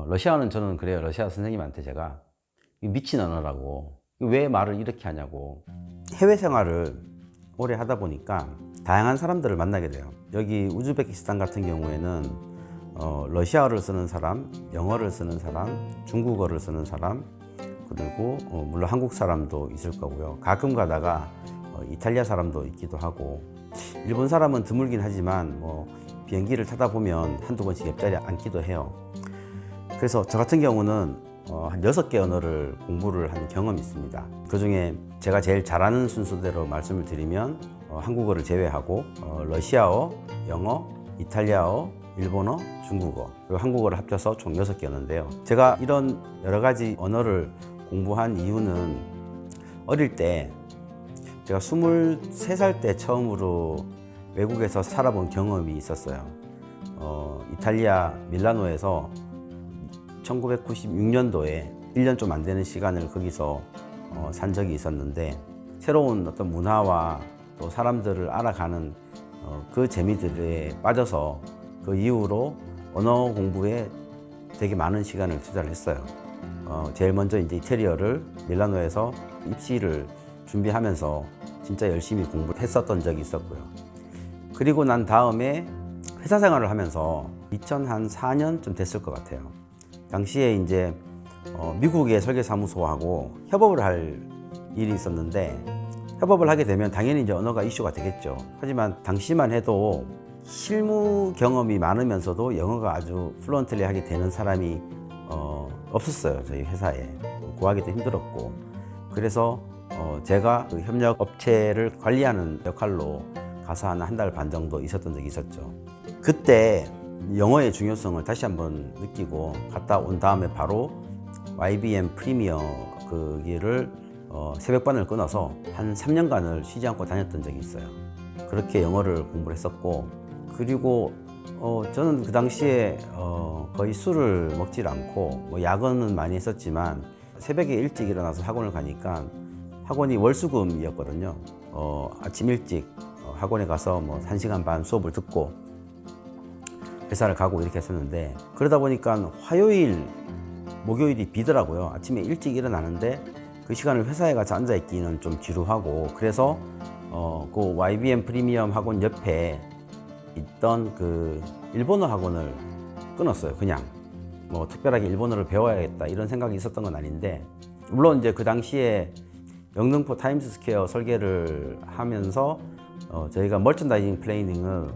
러시아어는 저는 그래요. 러시아 선생님한테 제가 미친 언어라고, 왜 말을 이렇게 하냐고. 해외 생활을 오래 하다 보니까 다양한 사람들을 만나게 돼요. 여기 우즈베키스탄 같은 경우에는 러시아어를 쓰는 사람, 영어를 쓰는 사람, 중국어를 쓰는 사람, 그리고 물론 한국 사람도 있을 거고요. 가끔 가다가 이탈리아 사람도 있기도 하고, 일본 사람은 드물긴 하지만 비행기를 타다 보면 한두 번씩 옆자리에 앉기도 해요. 그래서 저 같은 경우는 한 6개 언어를 공부를 한 경험이 있습니다. 그 중에 제가 제일 잘하는 순서대로 말씀을 드리면 한국어를 제외하고 러시아어, 영어, 이탈리아어, 일본어, 중국어, 그리고 한국어를 합쳐서 총 6개 언어인데요. 제가 이런 여러 가지 언어를 공부한 이유는 어릴 때 제가 23살 때 처음으로 외국에서 살아본 경험이 있었어요. 이탈리아 밀라노에서 1996년도에 1년 좀 안 되는 시간을 거기서 산 적이 있었는데, 새로운 어떤 문화와 또 사람들을 알아가는 그 재미들에 빠져서 그 이후로 언어 공부에 되게 많은 시간을 투자를 했어요. 제일 먼저 이제 이태리어를 밀라노에서 입시를 준비하면서 진짜 열심히 공부했었던 적이 있었고요. 그리고 난 다음에 회사 생활을 하면서 2004년쯤 됐을 것 같아요. 당시에 이제 미국의 설계사무소하고 협업을 할 일이 있었는데, 협업을 하게 되면 당연히 이제 언어가 이슈가 되겠죠. 하지만 당시만 해도 실무 경험이 많으면서도 영어가 아주 플루언틀리 하게 되는 사람이 없었어요. 저희 회사에. 구하기도 힘들었고. 그래서 제가 그 협력 업체를 관리하는 역할로 가서 한 달 반 정도 있었던 적이 있었죠. 그때 영어의 중요성을 다시 한번 느끼고 갔다 온 다음에 바로 YBM 프리미어 거기를 새벽반을 끊어서 한 3년간을 쉬지 않고 다녔던 적이 있어요. 그렇게 영어를 공부를 했었고, 그리고 저는 그 당시에 거의 술을 먹질 않고 야근은 많이 했었지만 새벽에 일찍 일어나서 학원을 가니까 학원이 월수금이었거든요. 아침 일찍 학원에 가서 1시간 반 수업을 듣고 회사를 가고 이렇게 했었는데, 그러다 보니까 화요일, 목요일이 비더라고요. 아침에 일찍 일어나는데 그 시간을 회사에 가서 앉아있기는 좀 지루하고, 그래서 그 YBM 프리미엄 학원 옆에 있던 그 일본어 학원을 끊었어요. 그냥 특별하게 일본어를 배워야겠다 이런 생각이 있었던 건 아닌데, 물론 이제 그 당시에 영등포 타임스스퀘어 설계를 하면서 저희가 머천다이징 플래닝을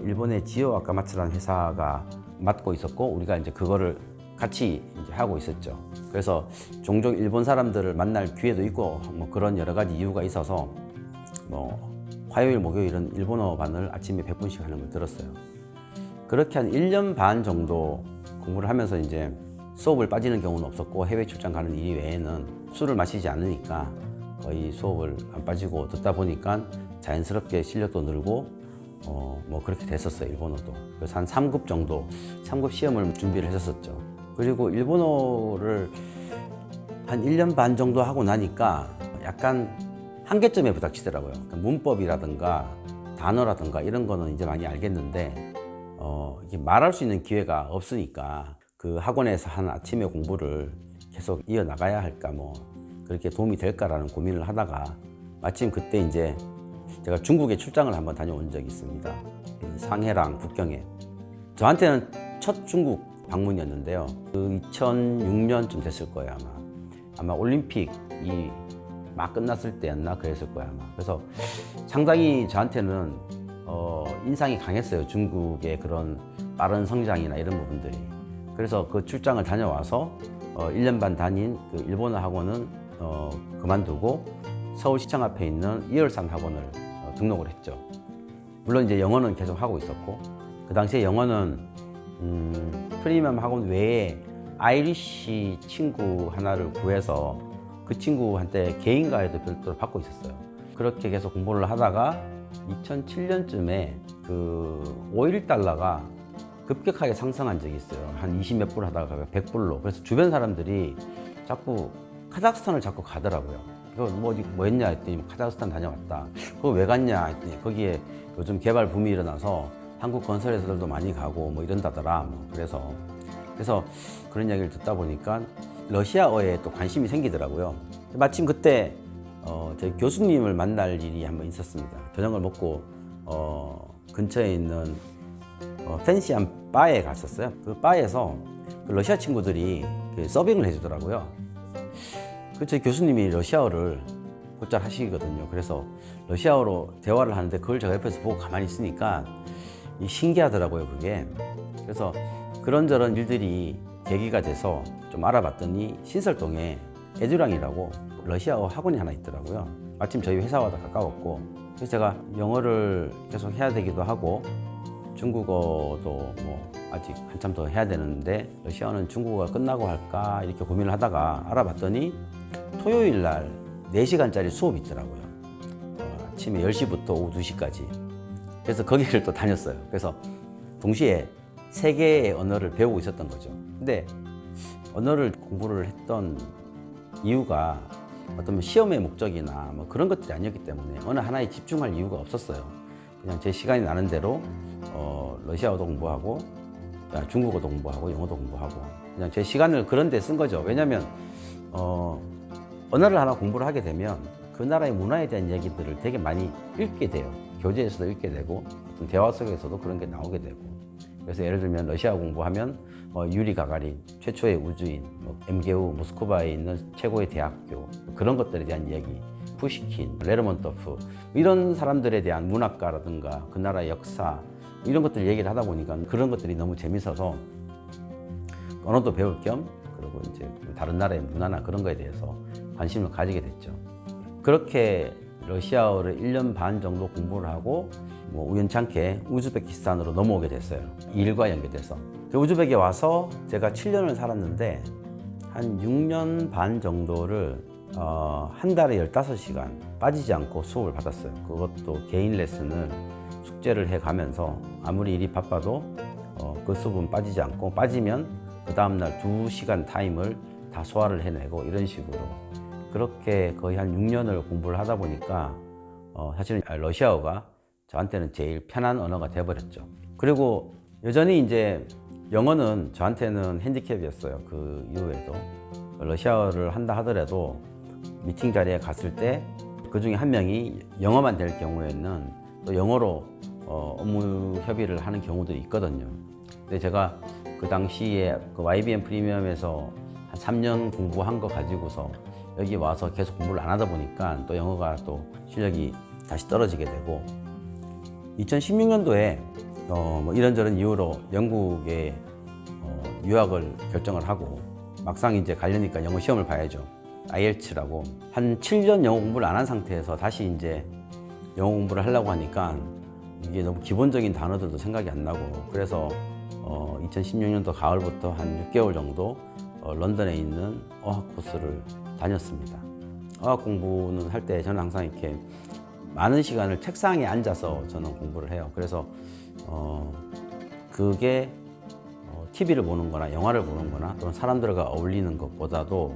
일본의 지오 아카마츠라는 회사가 맡고 있었고, 우리가 이제 그거를 같이 이제 하고 있었죠. 그래서 종종 일본 사람들을 만날 기회도 있고 그런 여러 가지 이유가 있어서 화요일, 목요일은 일본어 반을 아침에 100분씩 하는 걸 들었어요. 그렇게 한 1년 반 정도 공부를 하면서 이제 수업을 빠지는 경우는 없었고, 해외 출장 가는 일 외에는 술을 마시지 않으니까 거의 수업을 안 빠지고 듣다 보니까 자연스럽게 실력도 늘고 그렇게 됐었어요. 일본어도. 그래서 한 3급 정도, 3급 시험을 준비를 했었죠. 그리고 일본어를 한 1년 반 정도 하고 나니까 약간 한계점에 부닥치더라고요. 그러니까 문법이라든가 단어라든가 이런 거는 이제 많이 알겠는데 이게 말할 수 있는 기회가 없으니까 그 학원에서 한 아침에 공부를 계속 이어나가야 할까, 그렇게 도움이 될까라는 고민을 하다가 마침 그때 이제 제가 중국에 출장을 한번 다녀온 적이 있습니다. 상해랑 북경에. 저한테는 첫 중국 방문이었는데요. 그 2006년쯤 됐을 거예요, 아마 올림픽이 막 끝났을 때였나 그랬을 거예요, 아마. 그래서 상당히 저한테는 인상이 강했어요. 중국의 그런 빠른 성장이나 이런 부분들이. 그래서 그 출장을 다녀와서 1년 반 다닌 그 일본어 학원은 그만두고 서울시청 앞에 있는 이열산 학원을 등록을 했죠. 물론 이제 영어는 계속 하고 있었고, 그 당시에 영어는 프리미엄 학원 외에 아이리시 친구 하나를 구해서 그 친구한테 개인 과외도 별도로 받고 있었어요. 그렇게 계속 공부를 하다가 2007년쯤에 그 오일 달러가 급격하게 상승한 적이 있어요. 한 20몇 불 하다가 100불로. 그래서 주변 사람들이 자꾸 카자흐스탄을 자꾸 가더라고요. 그거 뭐 했냐 했더니 카자흐스탄 다녀왔다. 그거 왜 갔냐 했더니 거기에 요즘 개발 붐이 일어나서 한국 건설회사들도 많이 가고 이런다더라. 그래서 그래서 그런 이야기를 듣다 보니까 러시아어에 또 관심이 생기더라고요. 마침 그때 저희 교수님을 만날 일이 한번 있었습니다. 저녁을 먹고 근처에 있는 팬시한 바에 갔었어요. 그 바에서 그 러시아 친구들이 서빙을 해주더라고요. 그 저희 교수님이 러시아어를 곧잘 하시거든요. 그래서 러시아어로 대화를 하는데 그걸 제가 옆에서 보고 가만히 있으니까 신기하더라고요, 그게. 그래서 그런저런 일들이 계기가 돼서 좀 알아봤더니 신설동에 에듀랑이라고 러시아어 학원이 하나 있더라고요. 마침 저희 회사와도 가까웠고, 그래서 제가 영어를 계속 해야 되기도 하고 중국어도 뭐 아직 한참 더 해야 되는데 러시아어는 중국어가 끝나고 할까 이렇게 고민을 하다가 알아봤더니 토요일 날 4시간짜리 수업이 있더라고요. 아침에 10시부터 오후 2시까지. 그래서 거기를 또 다녔어요. 그래서 동시에 3개의 언어를 배우고 있었던 거죠. 근데 언어를 공부를 했던 이유가 어떤 시험의 목적이나 뭐 그런 것들이 아니었기 때문에 어느 하나에 집중할 이유가 없었어요. 그냥 제 시간이 나는 대로 러시아어도 공부하고 중국어도 공부하고 영어도 공부하고 그냥 제 시간을 그런 데 쓴 거죠. 왜냐하면 언어를 하나 공부를 하게 되면 그 나라의 문화에 대한 얘기들을 되게 많이 읽게 돼요. 교재에서도 읽게 되고 어떤 대화 속에서도 그런 게 나오게 되고. 그래서 예를 들면 러시아 공부하면 유리 가가린 최초의 우주인, MGU 모스크바에 있는 최고의 대학교 그런 것들에 대한 얘기, 푸시킨, 레르몬토프 이런 사람들에 대한 문학가라든가 그 나라의 역사 이런 것들 얘기를 하다 보니까 그런 것들이 너무 재밌어서 언어도 배울 겸 그리고 이제 다른 나라의 문화나 그런 거에 대해서 관심을 가지게 됐죠. 그렇게 러시아어를 1년 반 정도 공부를 하고 우연찮게 우즈베키스탄으로 넘어오게 됐어요. 일과 연계돼서. 그 우즈벡에 와서 제가 7년을 살았는데 한 6년 반 정도를 한 달에 15시간 빠지지 않고 수업을 받았어요. 그것도 개인 레슨을 숙제를 해가면서 아무리 일이 바빠도 그 수업은 빠지지 않고 빠지면 그 다음날 2시간 타임을 다 소화를 해내고 이런 식으로 그렇게 거의 한 6년을 공부를 하다 보니까 사실은 러시아어가 저한테는 제일 편한 언어가 돼버렸죠. 그리고 여전히 이제 영어는 저한테는 핸디캡이었어요. 그 이후에도 러시아어를 한다 하더라도 미팅 자리에 갔을 때 그 중에 한 명이 영어만 될 경우에는 또 영어로 업무 협의를 하는 경우도 있거든요. 근데 제가 그 당시에 그 YBM 프리미엄에서 한 3년 공부한 거 가지고서 여기 와서 계속 공부를 안 하다 보니까 또 영어가 또 실력이 다시 떨어지게 되고 2016년도에 이런저런 이유로 영국에 유학을 결정을 하고 막상 이제 가려니까 영어 시험을 봐야죠. IELTS라고 한 7년 영어 공부를 안 한 상태에서 다시 이제 영어 공부를 하려고 하니까 이게 너무 기본적인 단어들도 생각이 안 나고 그래서 2016년도 가을부터 한 6개월 정도 런던에 있는 어학 코스를 다녔습니다. 어학 공부는 할 때 저는 항상 이렇게 많은 시간을 책상에 앉아서 저는 공부를 해요. 그래서 그게 TV를 보는 거나 영화를 보는 거나 또는 사람들과 어울리는 것보다도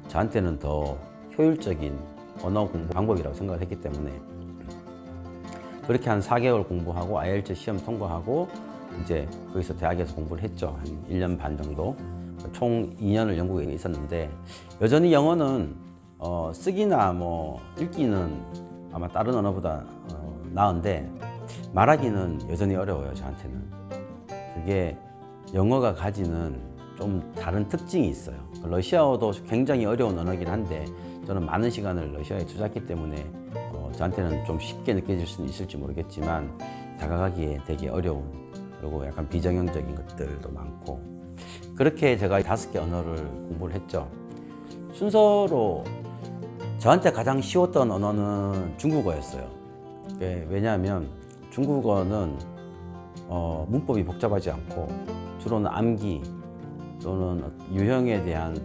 저한테는 더 효율적인 언어 공부 방법이라고 생각을 했기 때문에 그렇게 한 4개월 공부하고 IELTS 시험 통과하고 이제 거기서 대학에서 공부를 했죠. 한 1년 반 정도. 총 2년을 영국에 있었는데 여전히 영어는 쓰기나 읽기는 아마 다른 언어보다 나은데 말하기는 여전히 어려워요, 저한테는. 그게 영어가 가지는 좀 다른 특징이 있어요. 러시아어도 굉장히 어려운 언어긴 한데 저는 많은 시간을 러시아에 투자했기 때문에 저한테는 좀 쉽게 느껴질 수는 있을지 모르겠지만 다가가기에 되게 어려운 그리고 약간 비정형적인 것들도 많고 그렇게 제가 5개 언어를 공부를 했죠. 순서로 저한테 가장 쉬웠던 언어는 중국어였어요. 왜냐하면 중국어는 문법이 복잡하지 않고 주로는 암기 또는 유형에 대한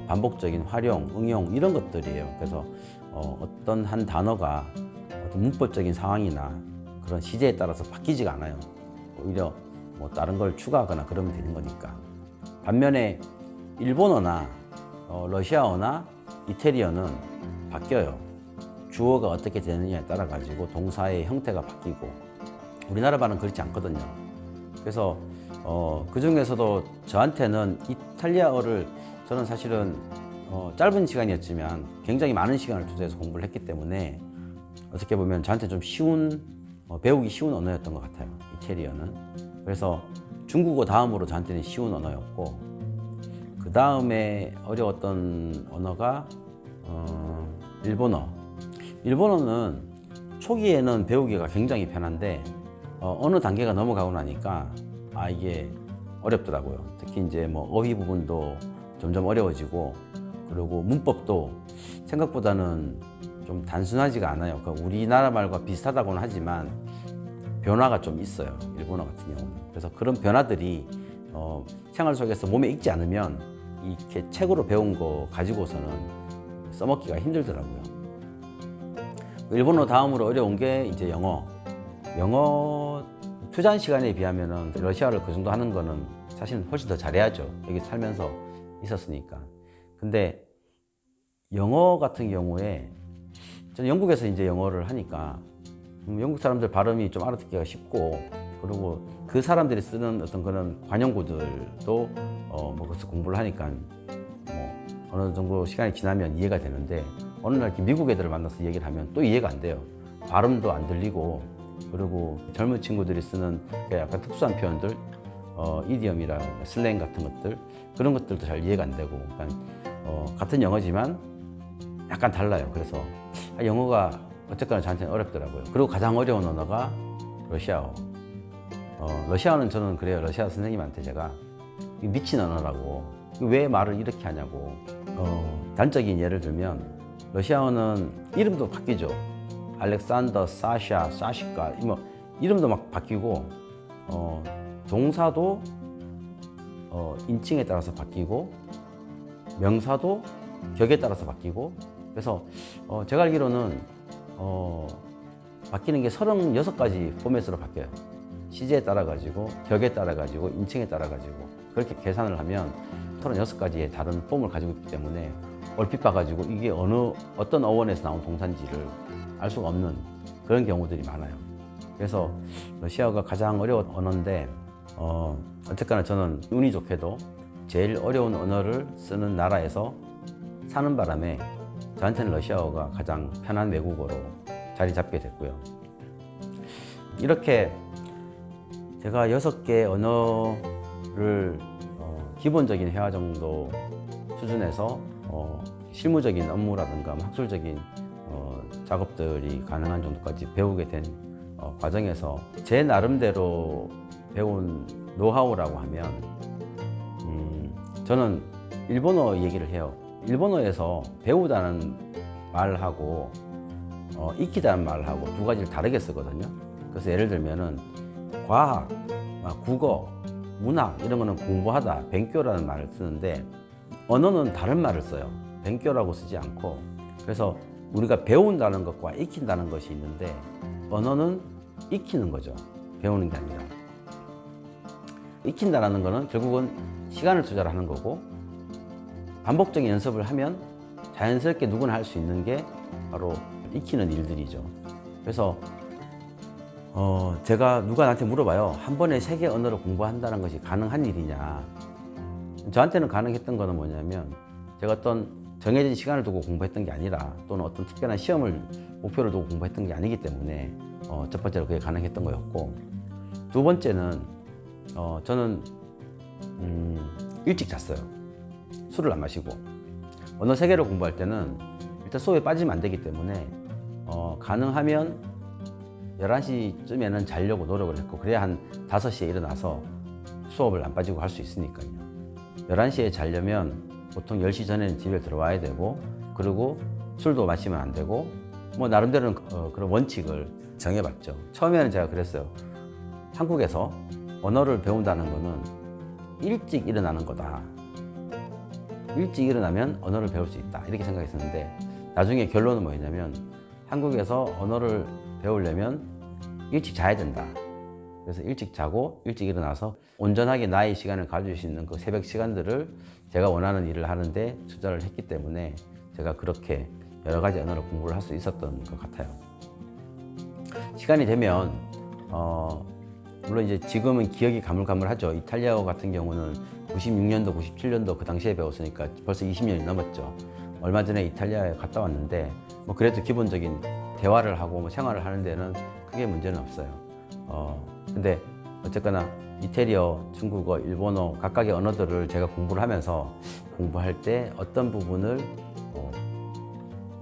반복적인 활용, 응용 이런 것들이에요. 그래서 어떤 한 단어가 어떤 문법적인 상황이나 그런 시제에 따라서 바뀌지가 않아요. 오히려 다른 걸 추가하거나 그러면 되는 거니까. 반면에 일본어나 러시아어나 이태리어는 바뀌어요. 주어가 어떻게 되느냐에 따라 가지고 동사의 형태가 바뀌고 우리나라 말은 그렇지 않거든요. 그래서 그 중에서도 저한테는 이탈리아어를 저는 사실은 짧은 시간이었지만 굉장히 많은 시간을 투자해서 공부를 했기 때문에 어떻게 보면 저한테 좀 쉬운, 배우기 쉬운 언어였던 것 같아요. 이태리어는. 그래서 중국어 다음으로 저한테는 쉬운 언어였고, 그 다음에 어려웠던 언어가 일본어. 일본어는 초기에는 배우기가 굉장히 편한데 어느 단계가 넘어가고 나니까 이게 어렵더라고요. 특히 이제 뭐 어휘 부분도 점점 어려워지고, 그리고 문법도 생각보다는 좀 단순하지가 않아요. 그러니까 우리나라 말과 비슷하다고는 하지만 변화가 좀 있어요. 일본어 같은 경우는. 그래서 그런 변화들이 생활 속에서 몸에 익지 않으면 이렇게 책으로 배운 거 가지고서는 써먹기가 힘들더라고요. 일본어 다음으로 어려운 게 이제 영어. 영어 투자한 시간에 비하면은 러시아어를 그 정도 하는 거는 사실은 훨씬 더 잘해야죠. 여기 살면서 있었으니까. 근데 영어 같은 경우에 저는 영국에서 이제 영어를 하니까 영국 사람들 발음이 좀 알아듣기가 쉽고, 그리고 그 사람들이 쓰는 어떤 그런 관용구들도 뭐 그래서 공부를 하니까 뭐 어느 정도 시간이 지나면 이해가 되는데, 어느 날 이렇게 미국 애들을 만나서 얘기를 하면 또 이해가 안 돼요. 발음도 안 들리고, 그리고 젊은 친구들이 쓰는 약간 특수한 표현들, 이디엄이라 슬랭 같은 것들, 그런 것들도 잘 이해가 안 되고, 그러니까 같은 영어지만 약간 달라요. 그래서 영어가 어쨌거나 저한테는 어렵더라고요. 그리고 가장 어려운 언어가 러시아어. 러시아어는 저는 그래요. 러시아 선생님한테 제가 미친 언어라고, 왜 말을 이렇게 하냐고. 단적인 예를 들면 러시아어는 이름도 바뀌죠. 알렉산더, 사샤, 사시카, 뭐 이름도 막 바뀌고, 동사도 인칭에 따라서 바뀌고, 명사도 격에 따라서 바뀌고. 그래서 제가 알기로는 바뀌는 게 36가지 포맷으로 바뀌어요. 시제에 따라 가지고, 격에 따라 가지고, 인칭에 따라 가지고, 그렇게 계산을 하면 36가지의 다른 폼을 가지고 있기 때문에 얼핏 봐가지고 이게 어떤 어원에서 나온 동사인지를 알 수가 없는 그런 경우들이 많아요. 그래서 러시아어가 가장 어려운 언어인데, 어쨌거나 저는 운이 좋게도 제일 어려운 언어를 쓰는 나라에서 사는 바람에 저한테는 러시아어가 가장 편한 외국어로 자리 잡게 됐고요. 이렇게 제가 6개 언어를 기본적인 회화 정도 수준에서 실무적인 업무라든가 학술적인 작업들이 가능한 정도까지 배우게 된 과정에서 제 나름대로 배운 노하우라고 하면 저는 일본어 얘기를 해요. 일본어에서 배우다는 말하고 익히다는 말하고 두 가지를 다르게 쓰거든요. 그래서 예를 들면은 과학, 국어, 문학 이런 거는 공부하다, 벤교라는 말을 쓰는데, 언어는 다른 말을 써요. 벤교라고 쓰지 않고. 그래서 우리가 배운다는 것과 익힌다는 것이 있는데, 언어는 익히는 거죠. 배우는 게 아니라. 익힌다는 거는 결국은 시간을 투자를 하는 거고, 반복적인 연습을 하면 자연스럽게 누구나 할 수 있는 게 바로 익히는 일들이죠. 그래서 제가 누가 나한테 물어봐요. 한 번에 3개 언어를 공부한다는 것이 가능한 일이냐. 저한테는 가능했던 거는 뭐냐면, 제가 어떤 정해진 시간을 두고 공부했던 게 아니라, 또는 어떤 특별한 시험을 목표를 두고 공부했던 게 아니기 때문에 첫 번째로 그게 가능했던 거였고, 두 번째는 저는 일찍 잤어요. 술을 안 마시고. 언어 3개를 공부할 때는 일단 수업에 빠지면 안 되기 때문에 가능하면 11시쯤에는 자려고 노력을 했고, 그래야 한 5시에 일어나서 수업을 안 빠지고 할 수 있으니까요. 11시에 자려면 보통 10시 전에는 집에 들어와야 되고, 그리고 술도 마시면 안 되고, 뭐 나름대로는 그런 원칙을 정해봤죠. 처음에는 제가 그랬어요. 한국에서 언어를 배운다는 거는 일찍 일어나는 거다. 일찍 일어나면 언어를 배울 수 있다. 이렇게 생각했었는데, 나중에 결론은 뭐였냐면, 한국에서 언어를 배우려면 일찍 자야 된다. 그래서 일찍 자고 일찍 일어나서 온전하게 나의 시간을 가질 수 있는 그 새벽 시간들을 제가 원하는 일을 하는데 투자를 했기 때문에 제가 그렇게 여러 가지 언어를 공부를 할 수 있었던 것 같아요. 시간이 되면 물론 이제 지금은 기억이 가물가물하죠. 이탈리아어 같은 경우는 96년도, 97년도 그 당시에 배웠으니까 벌써 20년이 넘었죠. 얼마 전에 이탈리아에 갔다 왔는데 뭐 그래도 기본적인 대화를 하고 뭐 생활을 하는 데는 크게 문제는 없어요. 근데 어쨌거나 이태리어, 중국어, 일본어 각각의 언어들을 제가 공부를 하면서 공부할 때 어떤 부분을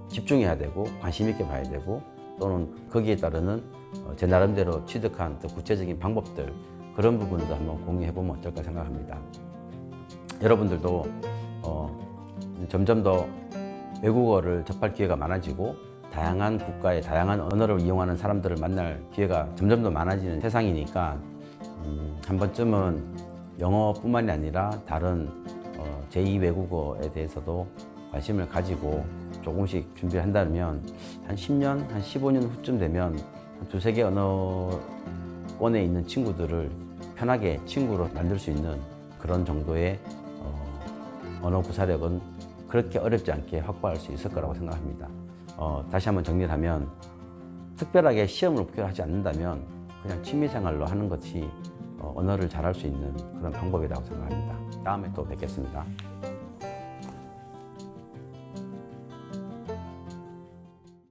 집중해야 되고 관심 있게 봐야 되고 또는 거기에 따르는 제 나름대로 취득한 또 구체적인 방법들 그런 부분도 한번 공유해 보면 어떨까 생각합니다. 여러분들도 점점 더 외국어를 접할 기회가 많아지고 다양한 국가의 다양한 언어를 이용하는 사람들을 만날 기회가 점점 더 많아지는 세상이니까 한 번쯤은 영어뿐만이 아니라 다른 제2 외국어에 대해서도 관심을 가지고 조금씩 준비를 한다면 한 10년, 한 15년 후쯤 되면 한 두세 개 언어권에 있는 친구들을 편하게 친구로 만들 수 있는 그런 정도의 언어 구사력은 그렇게 어렵지 않게 확보할 수 있을 거라고 생각합니다. 다시 한번 정리를 하면 특별하게 시험을 목표로 하지 않는다면 그냥 취미생활로 하는 것이 언어를 잘할 수 있는 그런 방법이라고 생각합니다. 다음에 또 뵙겠습니다.